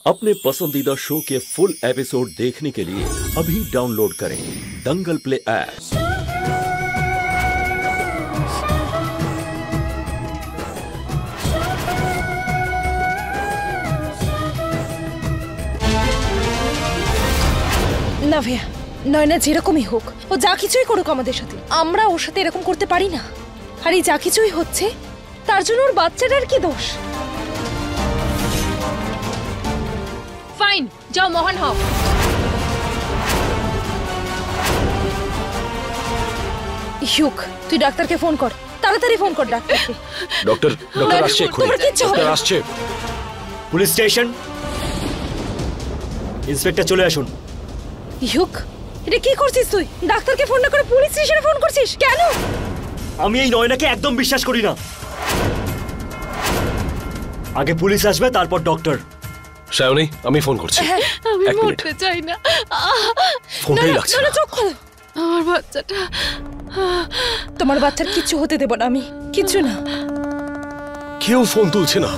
अपने पसंदीदा शो के फुल एपिसोड देखने के लिए अभी डाउनलोड करें दंगल प्ले ऐप। না ভাইয়া, নয়না যেরকমই হোক, ও যা কিছুই করুক আমাদের সাথে, আমরা ওর সাথে এরকম করতে পারি না। আর এই যা কিছুই হচ্ছে তার জন্য ওর বাচ্চাটার কি দোষ? ফাইন, যাও মহান হও। ইউক, তুই ডাক্তারকে ফোন কর, তাড়াতাড়ি ফোন কর ডাক্তারকে। ডক্টর আসছে, ডক্টর আসছে। পুলিশ স্টেশন, ইন্সপেক্টর চলে আসুন। ইউক, এটা কি করছিস তুই? ডাক্তারকে ফোন না করে পুলিশ স্টেশনে ফোন করছিস কেন? আমি এই নয়নাকে একদম বিশ্বাস করি না। আগে পুলিশ আসবে, তারপর ডক্টর। শায়নি, আমি ফোন করছি। আমি মরতে চাই না। ফোনটাই লাগছে না। চোখ খোলো। আমার বাচ্চাটা। তোমার বাচ্চার কিচ্ছু হতে দেব না আমি, কিচ্ছু না। কেউ ফোন তুলছে না।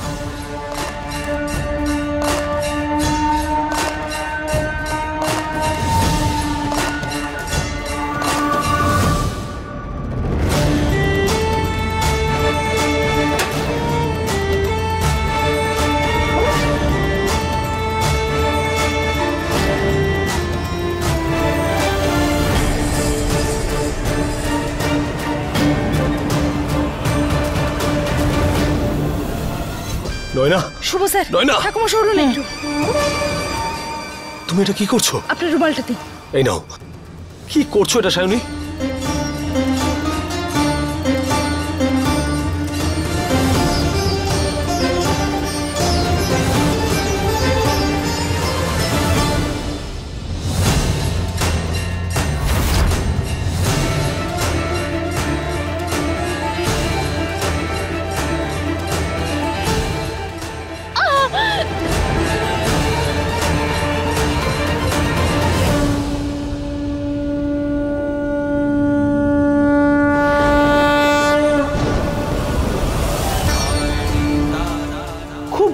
নয়না, শুভ স্যার, নয়না, ঠাকুমা সরুন একটু। তুমি এটা কি করছো? আপনার রুমালটা দিন। এই নাও। কি করছো এটা শায়নি?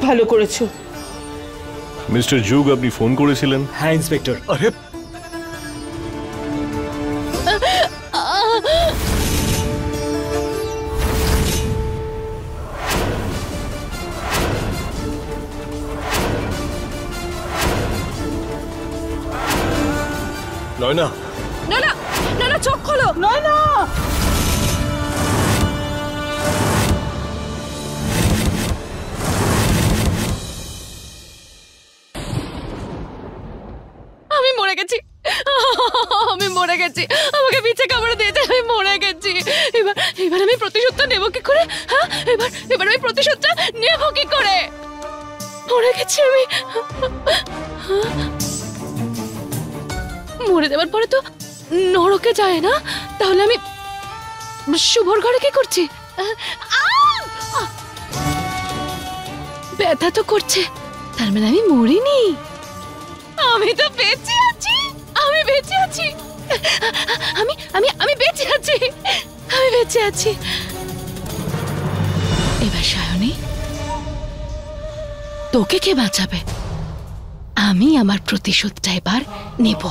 ভালো করেছো মিস্টার যুগ, আপনি ফোন করেছিলেন? হ্যাঁ ইন্সপেক্টর। আরে নয়না, নয়না, নয়না চোখ খোলো। নয়না, আমি মরে গেছি, আমি মরে গেছি। আমাকে বিছে কামড়ে দিয়েছে, আমি মরে গেছি। এবার আমি প্রতিশোধটা নেব কি করে? হ্যাঁ, এবার আমি প্রতিশোধটা নেব কি করে? মরে গেছি আমি। মরে যাওয়ার পরে তো নরকে যায় না, তাহলে আমি শুভর ঘরে কি করছি? ব্যথা তো করছে, তার মানে আমি মরিনি। আমি তো বেঁচে আছি, আমি বেঁচে আছি, আমি আমি আমি বেঁচে আছি, আমি বেঁচে আছি। এবার শায়নি, তোকে কে বাঁচাবে? আমি আমার প্রতিশোধটা এবার নেব।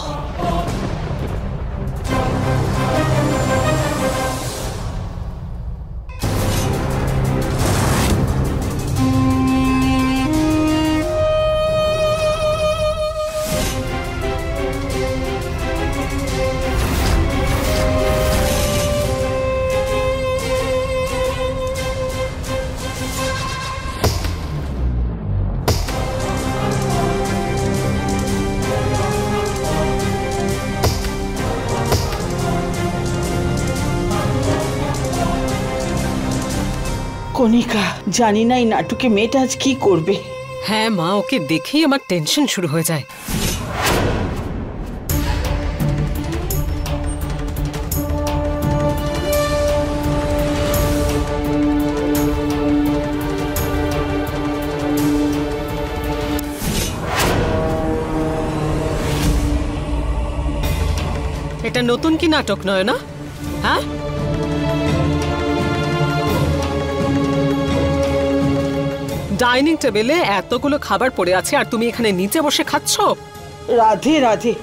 কণিকা, জানি না এই নাটকে মেয়েটা আজ কি করবে। হ্যাঁ মা, ওকে দেখেই আমার টেনশন শুরু হয়ে যায়। এটা নতুন কি নাটক নয় না? হ্যাঁ, ডাইনিং টেবিলে এতগুলো খাবার পড়ে আছে আর তুমি এখানে নিচে বসে খাচ্ছ? রাধে রাধে,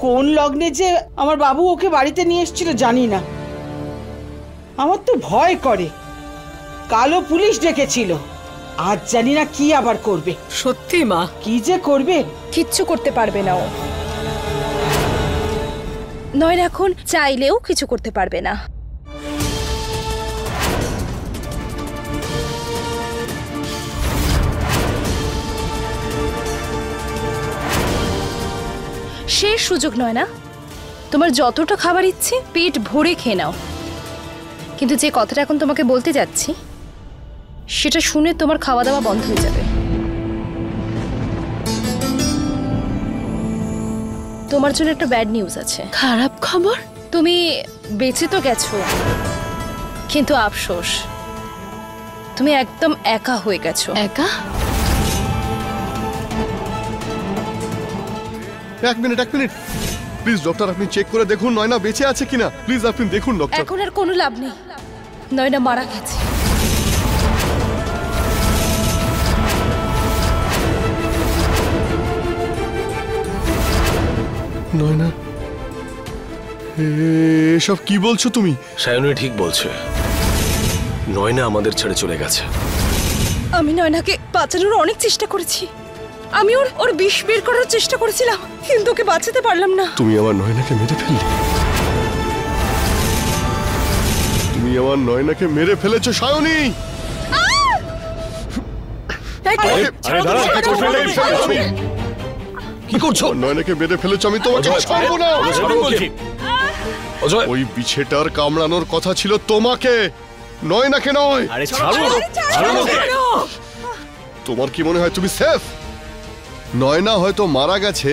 কোন লগ্নে যে আমার বাবু ওকে বাড়িতে নিয়ে এসেছিল জানি না। আমার তো ভয় করে, কালো পুলিশ ডেকেছিল, আজ জানি না কি আবার করবে। সত্যি মা? কি যে করবে। কিচ্ছু করতে পারবে না ও। নয়না এখন চাইলেও কিছু করতে পারবে না। শেষ সুযোগ নয় না, তোমার যতটা খাবার ইচ্ছে পেট ভরে খেয়ে নাও। কিন্তু যে কথাটা এখন তোমাকে বলতে যাচ্ছি সেটা শুনে তোমার খাওয়া দাওয়া বন্ধ হয়ে যাবে। তোমার জন্য একটা ব্যাড নিউজ আছে। খারাপ খবর? তুমি বেঁচে তো গেছো, কিন্তু আফসোস তুমি একদম একা হয়ে গেছো। একা? এক মিনিট প্লিজ ডক্টর, আপনি চেক করে দেখুন নয়না বেঁচে আছে কিনা। প্লিজ আপনি দেখুন ডক্টর। এখন আর কোনো লাভ নেই, নয়না মারা গেছে। নয়না, এসব কি বলছো তুমি? সায়নী ঠিক বলছে, নয়না আমাদের ছেড়ে চলে গেছে। আমি নয়নাকে বাঁচানোর অনেক চেষ্টা করেছি, আমি ওর বিষ বের করার চেষ্টা করেছিলাম, কিন্তু ওকে বাঁচাতে পারলাম না। তুমি আমার নয়নাকে মেরে ফেললে, তুমি আমার নয়নাকে মেরে ফেলেছো সায়নী। কি করছো? নয়নাকে মেরে ফেলেছো, আমি তোমাকে ছাড়বো না। অজয়, ওই বিছেটার কামড়ানোর কথা ছিল তোমাকে, নয়নাকে নয়। আরে ছাড়ো, তোমার কি মনে হয় তুমি সেফ? নয়না হয়তো মারা গেছে,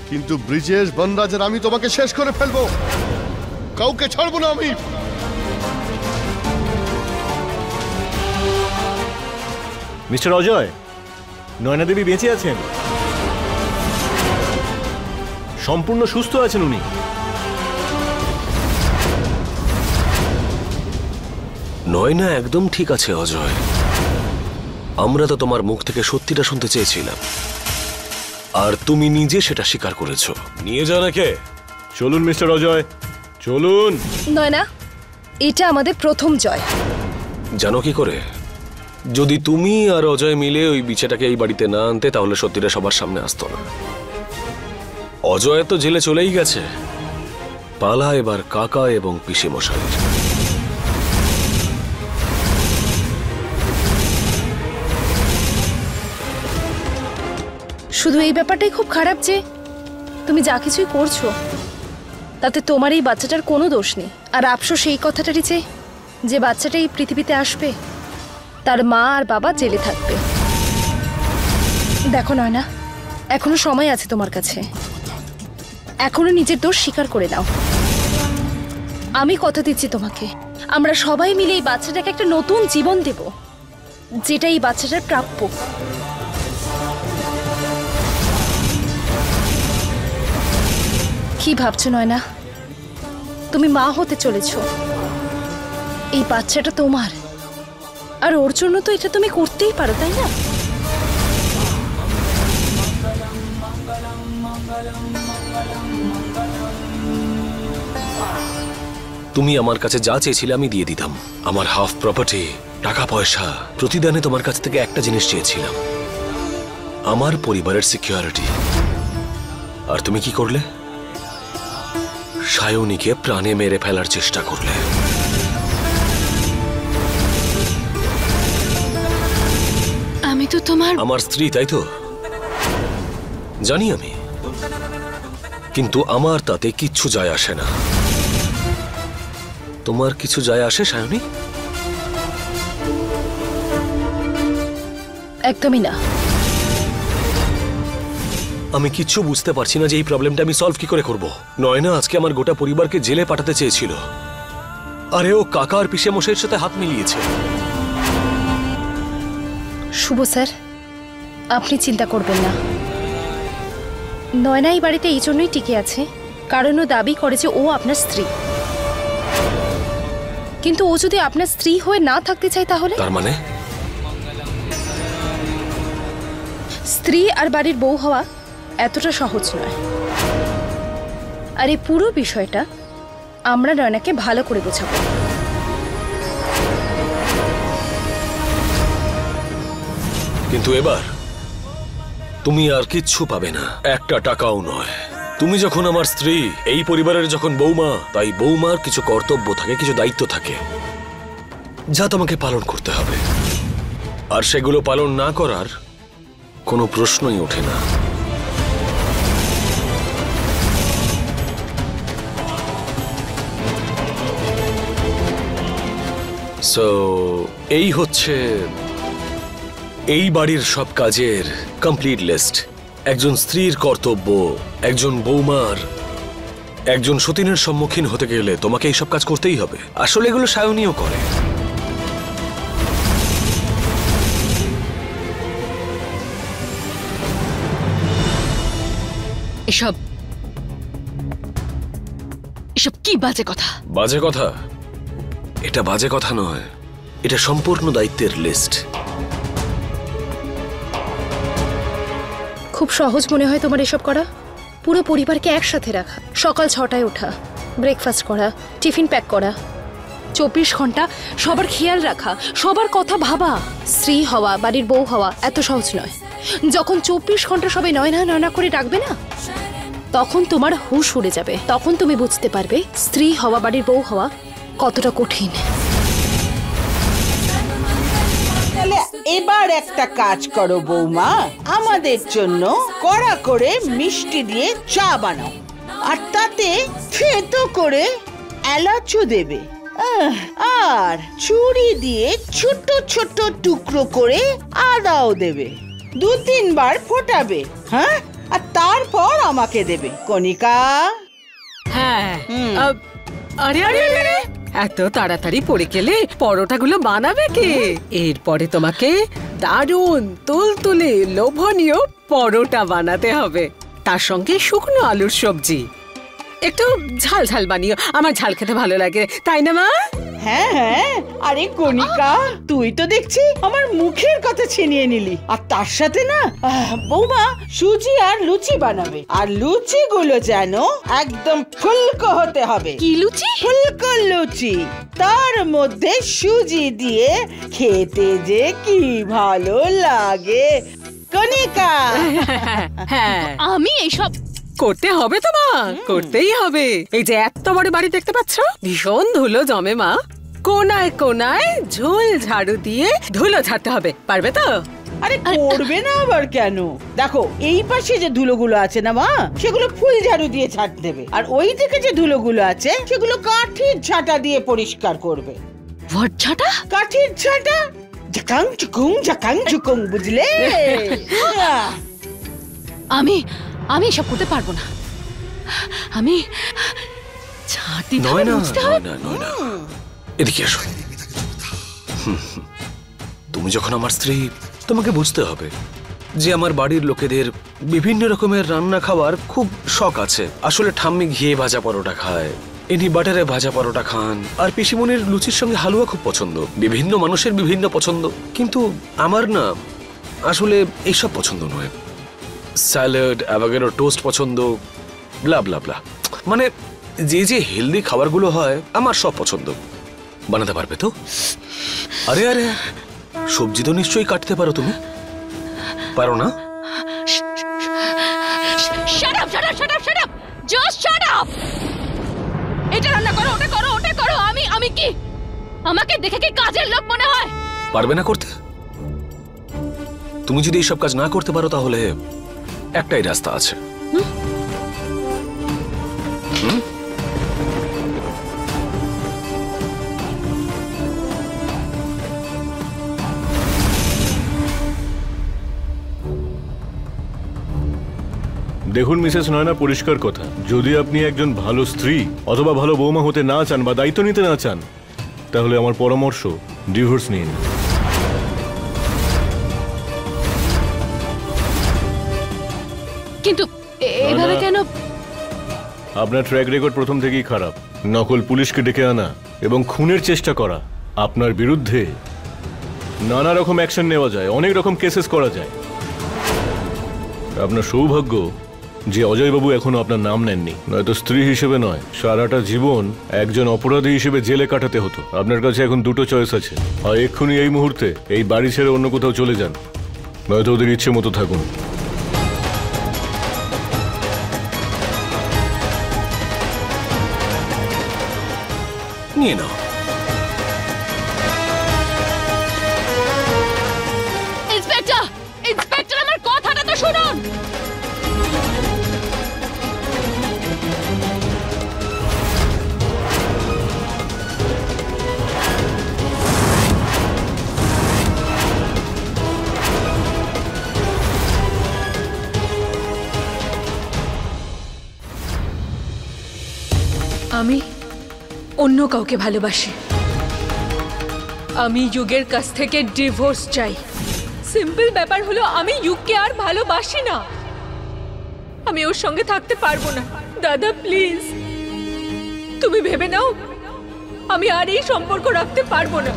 কিন্তু ব্রিজেশ বনরাজের আমি তোমাকে শেষ করে ফেলবো। কাউকে ছাড়বো না আমি। মিস্টার অজয়, নয়না দেবী বেঁচে আছেন, সম্পূর্ণ সুস্থ আছেন উনি। নয়না একদম ঠিক আছে অজয়। আমরা তো তোমার মুখ থেকে সত্যিটা শুনতে চেয়েছিলাম, আর তুমি নিজে সেটা স্বীকার করেছো। নিয়ে যা নাকে। চলুন মিস্টার অজয়, চলুন। নয়না, এটা আমাদের প্রথম জয়। জানো কি করে? যদি তুমি আর অজয় মিলে ওই বিছেটাকে এই বাড়িতে না আনতে, তাহলে সত্যিটা সবার সামনে আসতো না। অজয় তো জেলে চলেই গেছে, পালা এবার কাকা এবং পিসি মশাইয়ের। শুধু এই ব্যাপারটাই খুব খারাপ যে তুমি যা কিছুই করছো তাতে তোমার এই বাচ্চাটার কোনো দোষ নেই। আর আফসোস এই কথাটারই যে বাচ্চাটা এই পৃথিবীতে আসবে তার মা আর বাবা জেলে থাকবে। দেখো নয়না, এখনো সময় আছে তোমার কাছে, এখনো নিজের দোষ স্বীকার করে নাও। আমি কথা দিচ্ছি তোমাকে, আমরা সবাই মিলে এই বাচ্চাটাকে একটা নতুন জীবন দেব, যেটা এই বাচ্চাটার প্রাপ্য। কি ভাবছো নয়না? তুমি মা হতে চলেছ, এই বাচ্চাটা তোমার, আর ওর জন্য তো এটা তুমি করতেই পারো, তাই না? তুমি আমার কাছে যা চেয়েছিলে আমি দিয়ে দিতাম। আমার হাফ প্রপার্টি, টাকা পয়সা, প্রতিদানে তোমার কাছ থেকে একটা জিনিস চেয়েছিলাম, আমার পরিবারের সিকিউরিটি। আর তুমি কি করলে? সায়নীকে প্রাণে মেরে ফেলার চেষ্টা করলে। আমি তো তোমার আমার স্ত্রী, তাই তো? জানি আমি, কিন্তু আমার তাতে কিচ্ছু যায় আসে না। তোমার কিছু যায় আসে সায়নী? একদমই না। আমি কিচ্ছু বুঝতে পারছি না যে এই প্রবলেমটা আমি সলভ কি করে করব। নয়না আজকে আমার গোটা পরিবারকে জেলে পাঠাতে চেয়েছিল, আরে ও কাকা আর পিসে মশাইয়ের সাথে হাত মিলিয়েছে। শুভ স্যার, আপনি চিন্তা করবেন না। নয়না এই বাড়িতে এই জন্যই টিকে আছে কারণ ও দাবি করে যে ও আপনার স্ত্রী। কিন্তু ও যদি আপনার স্ত্রী হয়ে না থাকতে চায় তাহলে? তার মানে স্ত্রী আর বাড়ির বউ হওয়া এতটা সহজ নয়। আর এই পুরো বিষয়টা আমরা নয়নাকে ভালো করে বোঝাবো। কিন্তু এবার তুমি আর কিচ্ছু পাবে না, একটা টাকাও নয়। তুমি যখন আমার স্ত্রী, এই পরিবারের যখন বৌমা, তাই বৌমার কিছু কর্তব্য থাকে, কিছু দায়িত্ব থাকে যা তোমাকে পালন করতে হবে। আর সেগুলো পালন না করার কোনো প্রশ্নই ওঠে না। সো এই হচ্ছে এই বাড়ির সব কাজের কমপ্লিট লিস্ট। একজন স্ত্রীর কর্তব্য, একজন বৌমার, একজন সতীনের সম্মুখীন হতে গেলে তোমাকে এইসব কাজ করতেই হবে। আসলে এগুলো সায়নীয় করে। এসব এসব কি বাজে কথা? বাজে কথা? এটা বাজে কথা নয়, এটা সম্পূর্ণ দায়িত্বের লিস্ট। খুব সহজ মনে হয় তোমার এসব করা? পুরো পরিবারকে একসাথে রাখা, সকাল 6টায় ওঠা, ব্রেকফাস্ট করা, টিফিন প্যাক করা, 24 ঘন্টা সবার খেয়াল রাখা, সবার কথা ভাবা। স্ত্রী হওয়া, বাড়ির বউ হওয়া এত সহজ নয়। যখন 24 ঘন্টা সবাই নয়না নয়না করে ডাকবে না, তখন তোমার হুঁশ উড়ে যাবে। তখন তুমি বুঝতে পারবে স্ত্রী হওয়া, বাড়ির বউ হওয়া কতটা কঠিন। তাহলে এবার একটা কাজ করো বৌমা, আমাদের জন্য কড়া করে মিষ্টি দিয়ে চা বানাও, আর তাতে থেতো করে এলাচও দেবে, আর চুড়ি দিয়ে ছোট ছোট টুকরো করে আদাও দেবে। 2-3 বার ফোটাবে, হ্যাঁ? আর তারপর আমাকে দেবে। কণিকা। হ্যাঁ। আরে আরে আরে, এত তাড়াতাড়ি পড়ে গেলে পরোটাগুলো বানাবে কে? এরপরে তোমাকে দারুণ তুলতুলে লোভনীয় পরোটা বানাতে হবে, তার সঙ্গে শুকনো আলুর সবজি। একটু ঝাল ঝাল বানিও, আমার ঝাল খেতে ভালো লাগে, তাই না মা? হ্যাঁ হ্যাঁ, আরে কণিকা, তুই তো দেখছি আমার মুখের কথা ছিনিয়ে নিলি। আর তার সাথে না বৌমা সুজি আর লুচি বানাবে, আর লুচি গুলো যেন একদম ফুলকো হতে হবে। কি লুচি? ফুলকো লুচি, তার মধ্যে সুজি দিয়ে খেতে যে কি ভালো লাগে কণিকা। হ্যাঁ, আমি এইসব করতে হবে তো মা, করতেই হবে। এই যে এত বড় বাড়ি দেখতে পাচ্ছ, ভীষণ ধুলো জমে মা। কোনায় কোনায় ঝোল ঝাড়ু দিয়ে ধুলো ঝাড়তে হবে, পারবে তো? আরে করবে না আবার কেন? দেখো এই পাশে যে ধুলোগুলো আছে না মা, সেগুলো ফুল ঝাড়ু দিয়ে ঝাড় দেবে, আর ওই দিকে যে ধুলোগুলো আছে সেগুলো কাঠির ঝাঁটা দিয়ে পরিষ্কার করবে। ভট ঝাঁটা? কাঠির ঝাঁটা, ঝাকাং ঝুকুং, বুঝলে? আমি এসব করতে পারবো না। আমি নয় না, এদিকে এসো। তুমি যখন আমার স্ত্রী, তোমাকে বুঝতে হবে যে আমার বাড়ির লোকেদের বিভিন্ন রকমের রান্না খাওয়ার খুব শখ আছে। আসলে ঠাম্মি ঘিয়ে ভাজা পরোটা খায়, ইনি বাটারে ভাজা পরোটা খান, আর পিসিমনির লুচির সঙ্গে হালুয়া খুব পছন্দ। বিভিন্ন মানুষের বিভিন্ন পছন্দ, কিন্তু আমার না আসলে এইসব পছন্দ নয়। স্যালাড, অ্যাভোকাডো টোস্ট পছন্দ, ব্লা ব্লা ব্লা। মানে যে যে হেলদি খাবারগুলো হয় আমার সব পছন্দ। বানাতে পারবে তো? আরে আরে, সবজি তো নিশ্চয়ই কাটতে পারো তুমি, পারো না? Shut up, shut up, shut up, shut up, just shut up. এটা রান্না করো, ওটা করো, ওটা করো। আমি কি, আমাকে দেখে কি কাজের লোক মনে হয়? পারবে না করতে? তুমি যদি এইসব কাজ না করতে পারো তাহলে একটাই রাস্তা আছে। দেখুন মিসেস নয়না, পরিষ্কার কথা, যদি আপনি একজন ভালো স্ত্রী অথবা ভালো বৌমা হতে না চান বা দায়িত্ব নিতে না চান, তাহলে আমার পরামর্শ ডিভোর্স নিন। কিন্তু এভাবে কেন? আপনার ট্র্যাক রেকর্ড প্রথম থেকেই খারাপ। নকল পুলিশকে ডেকে আনা এবং খুনের চেষ্টা করা। আপনার বিরুদ্ধে নানা রকম অ্যাকশন নেওয়া যায়, অনেক রকম কেসেস করা যায়। আপনার সৌভাগ্য যে অজয়বাবু এখনো আপনার নাম নেননি, নয়তো স্ত্রী হিসেবে নয়, সারাটা জীবন একজন অপরাধী হিসেবে জেলে কাটাতে হতো। আপনার কাছে এখন দুটো চয়েস আছে, হয় এক্ষুনি এই মুহূর্তে এই বাড়ি ছেড়ে অন্য কোথাও চলে যান, নয়তো ওদের ইচ্ছে মতো থাকুন। নিয়ে নাও। ইন্সপেক্টর, ইন্সপেক্টর, আমার কথাটা তো শুনুন। আমি অন্য কাউকে ভালোবাসি। আমি যুগের কাছ থেকে ডিভোর্স চাই। সিম্পল ব্যাপার হলো আমি যুগকে আর ভালোবাসি না। আমি ওর সঙ্গে থাকতে পারবো না। দাদা প্লিজ, তুমি ভেবে নাও, আমি আর এই সম্পর্ক রাখতে পারবো না।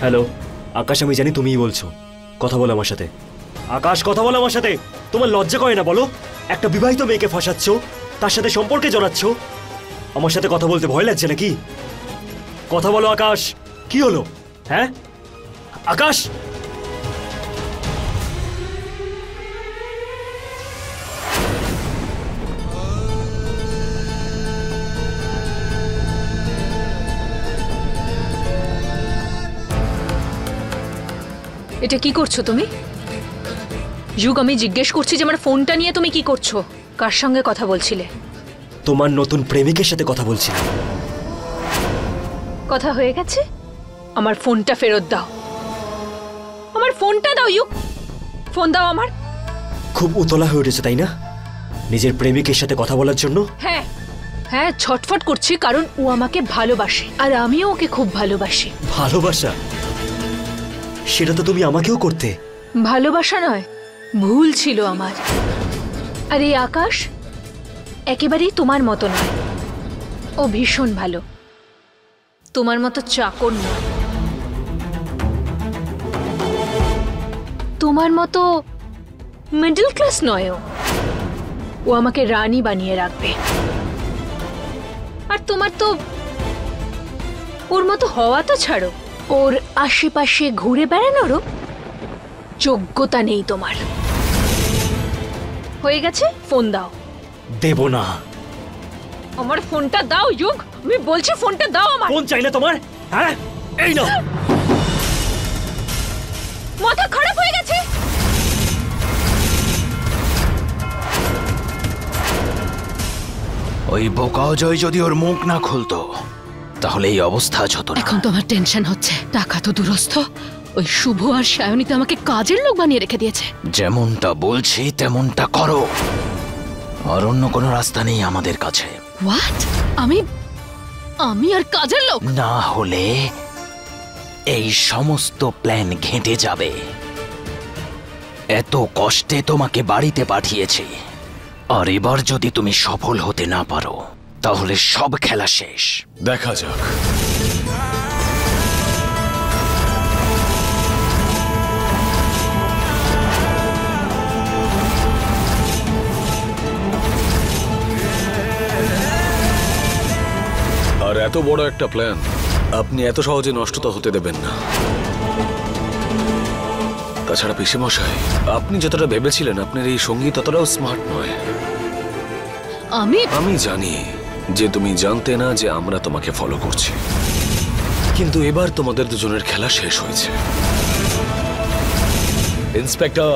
হ্যালো আকাশ, আমি জানি তুমিই বলছো, কথা বলো আমার সাথে। আকাশ, কথা বলো আমার সাথে। তোমার লজ্জা করে না বলো? একটা বিবাহিত মেয়েকে ফাঁসাচ্ছ, তার সাথে সম্পর্কে জড়াচ্ছ, আমার সাথে কথা বলতে ভয় লাগছে নাকি? কথা বলো আকাশ, কি হলো? হ্যাঁ আকাশ, এটা কি করছো তুমি? যুগ, আমি জিজ্ঞেস করছি যে আমার ফোনটা নিয়ে তুমি কি করছো? কার সঙ্গে কথা বলছিলে? তোমার নতুন প্রেমিকের সাথে কথা বলছিলাম। কথা হয়ে গেছে? আমার ফোনটা ফেরত দাও। আমার ফোনটা দাও যুগ, ফোন দাও আমার। খুব উতলা হয়ে উঠেছে তাই না নিজের প্রেমিকের সাথে কথা বলার জন্য? হ্যাঁ হ্যাঁ, ছটফট করছি কারণ ও আমাকে ভালোবাসে আর আমিও ওকে খুব ভালোবাসি। ভালোবাসা? সেটা তো তুমি আমাকেও করতে। ভালোবাসা নয়, ভুল ছিল আমার। আর এই আকাশ একেবারেই তোমার মতো নয়, ও ভীষণ ভালো, তোমার মতো চাকর নয়, তোমার মতো মিডল ক্লাস নয়। ও আমাকে রানী বানিয়ে রাখবে। আর তোমার তো ওর মতো হওয়া তো ছাড়ো, ওর আশেপাশে ঘুরে বেড়ানোরও যোগ্যতা নেই তোমার। হয়ে গেছে, ফোন দাও। দেব না। আমার ফোনটা দাও যুগ, আমি বলছি ফোনটা দাও আমার। ফোন চাই না তোমার? হ্যাঁ এই নাও। মাথা খারাপ হয়ে গেছে। ওই বোকা অজয় যদি ওর মুখ না খুলতো তাহলে এই অবস্থা হতো না। এখন তো আমার টেনশন হচ্ছে, টাকা তো দূরস্থ, ওই শুভ আর সায়নী তো আমাকে কাজের লোক বানিয়ে রেখে দিয়েছে। যেমনটা বলছি তেমনটা করো, আর অন্য কোনো রাস্তা নেই আমাদের কাছে। হোয়াট? আমি আর কাজের লোক? না হলে এই সমস্ত প্ল্যান ঘেঁটে যাবে। এত কষ্টে তোমাকে বাড়িতে পাঠিয়েছি, আর এবার যদি তুমি সফল হতে না পারো তাহলে সব খেলা শেষ। দেখা যাক। আর এত বড় একটা প্ল্যান আপনি এত সহজে নষ্ট তো হতে দেবেন না। তাছাড়া পিসেমশাই, আপনি যতটা ভেবেছিলেন আপনার এই সঙ্গী ততটাও স্মার্ট নয়। আমি জানি যে তুমি জানতে না যে আমরা তোমাকে ফলো করছি, কিন্তু এবার তোমাদের দুজনের খেলা শেষ হয়েছে। ইন্সপেক্টর,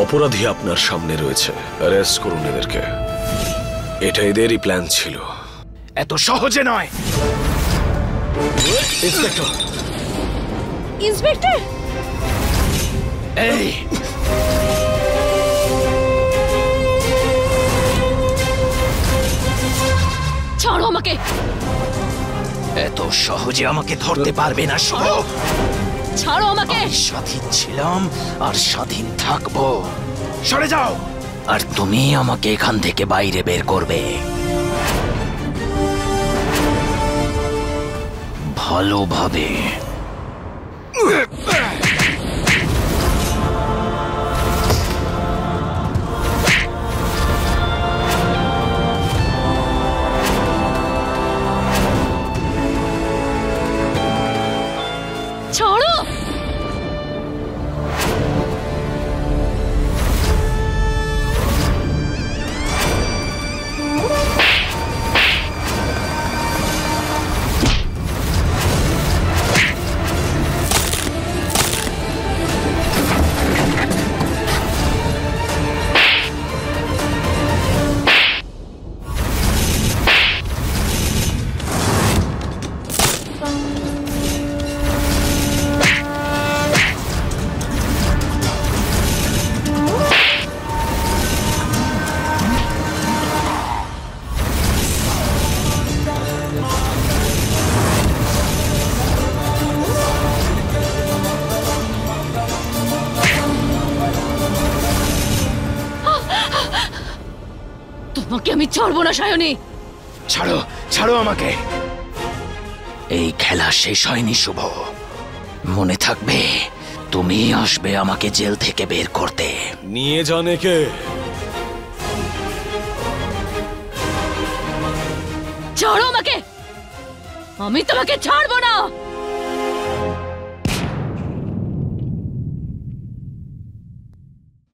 অপরাধী আপনার সামনে রয়েছে, অ্যারেস্ট করুন এদেরকে। এটা এদেরই প্ল্যান ছিল। এত সহজে নয়। ইন্সপেক্টর, ইন্সপেক্টর, এই ছাড়ো আমাকে। এত সহজে আমাকে ধরতে পারবে না শুভ। ছাড়ো আমাকে। আমি স্বাধীন ছিলাম আর স্বাধীন থাকবো। সরে যাও। আর তুমি আমাকে এখান থেকে বাইরে বের করবে ভালোভাবে। ছাড়ো। তোমাকে আমি ছাড়বো না সায়নী। ছাড়ো, ছাড়ো আমাকে। এই খেলা শেষ হয়নি শুভ। মনে থাকবে, তুমি আসবে আমাকে জেল থেকে বের করতে। নিয়ে যান একে। ছাড়ো আমাকে। আমি তোমাকে ছাড়বো না।